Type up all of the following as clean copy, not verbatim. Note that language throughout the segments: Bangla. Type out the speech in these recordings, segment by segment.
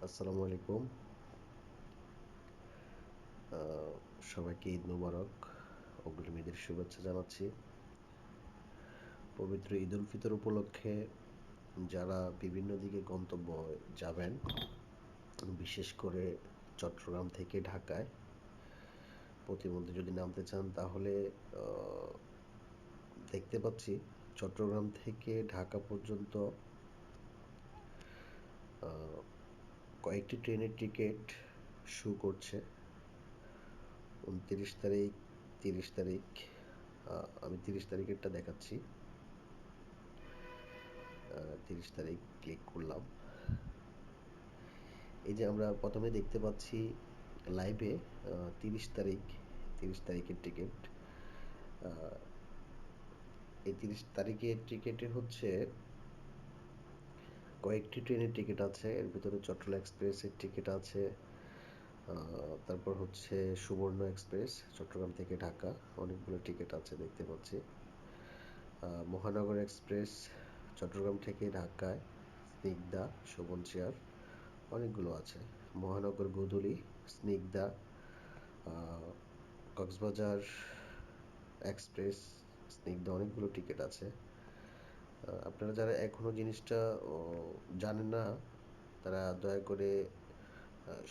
আসসালামু আলাইকুম। সবাইকে ঈদ মোবারক, অগ্রিম ঈদের শুভেচ্ছা জানাচ্ছি। পবিত্র ঈদ উল ফিতর উপলক্ষে যারা বিভিন্ন দিকে গন্তব্য যাবেন, বিশেষ করে চট্টগ্রাম থেকে ঢাকায় প্রতিমধ্যে যদি নামতে চান তাহলে দেখতে পাচ্ছি চট্টগ্রাম থেকে ঢাকা পর্যন্ত কয়েকটি ট্রেনের টিকিট শো করছে 29 তারিখ, 30 তারিখ। আমি 30 তারিখেরটা দেখাচ্ছি। 30 তারিখ ক্লিক করলাম। এই যে আমরা প্রথমে দেখতে পাচ্ছি লাইভে 30 তারিখ, 30 তারিখের টিকিট। এই 30 তারিখের টিকিটে হচ্ছে কয়েকটি ট্রেনের টিকিট আছে। এর ভিতরে চট্টগ্রাম এক্সপ্রেসের টিকিট আছে, তারপর হচ্ছে সুবর্ণ এক্সপ্রেস চট্টগ্রাম থেকে ঢাকা, অনেকগুলো টিকিট আছে দেখতে পাচ্ছি। মহানগর এক্সপ্রেস চট্টগ্রাম থেকে ঢাকায়, স্নিগ্ধা, শোভন চেয়ার, অনেকগুলো আছে। মহানগর গোধূলী, স্নিগ্ধা, কক্সবাজার এক্সপ্রেস, স্নিগ্ধা, অনেকগুলো টিকিট আছে। আপনারা যারা এখনও জিনিসটা জানেন না, তারা দয়া করে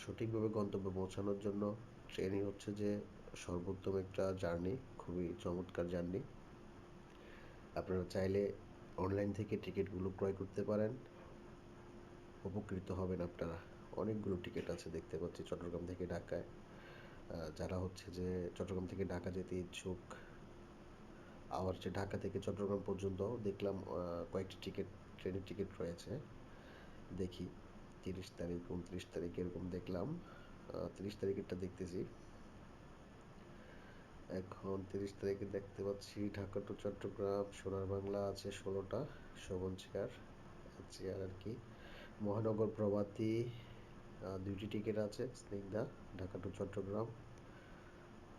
সঠিকভাবে গন্তব্যে পৌঁছানোর জন্য ট্রেনই হচ্ছে যে সর্বোত্তম একটা জার্নি, খুবই চমৎকার জার্নি। আপনারা চাইলে অনলাইন থেকে টিকিটগুলো ক্রয় করতে পারেন, উপকৃত হবেন আপনারা। অনেকগুলো টিকিট আছে দেখতে পাচ্ছি চট্টগ্রাম থেকে ঢাকায়। যারা হচ্ছে যে চট্টগ্রাম থেকে ঢাকা যেতে ইচ্ছুক, আবার হচ্ছে ঢাকা থেকে চট্টগ্রাম পর্যন্ত দেখলাম কয়েকটি ট্রেনের টিকিট রয়েছে। দেখি 30 তারিখ, 29 তারিখ এরকম দেখলাম। 30 তারিখেরটা দেখতেছি। এখন 30 তারিখে দেখতে পাচ্ছি ঢাকা টু চট্টগ্রাম সোনার বাংলা আছে 16টা, শোভন চেয়ার চেয়ার আর কি। মহানগর প্রভাতী 2টি টিকিট আছে, স্নিগ্ধা ঢাকা টু চট্টগ্রাম।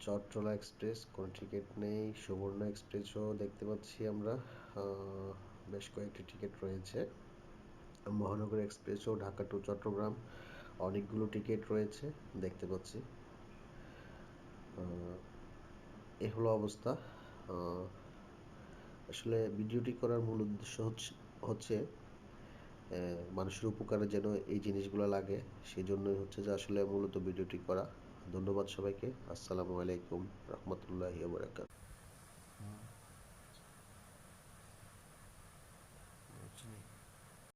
চট্টলা এক্সপ্রেস কোনো টিকিট নেই। সুবর্ণ এক্সপ্রেসও দেখতে পাচ্ছি আমরা, বেশ কয়েকটি টিকিট রয়েছে। মহানগর এক্সপ্রেসও ঢাকা টু চট্টগ্রাম অনেকগুলো টিকিট রয়েছে দেখতে পাচ্ছি। এ হলো অবস্থা। আসলে ভিডিওটি করার মূল উদ্দেশ্য হচ্ছে মানুষের উপকারে যেন এই জিনিসগুলো লাগে, সেই জন্যই হচ্ছে যে আসলে মূলত ভিডিওটি করা। ধন্যবাদ সবাইকে। আসসালামু আলাইকুম রহমতুল্লাহি ওয়া বারাকাতুহু।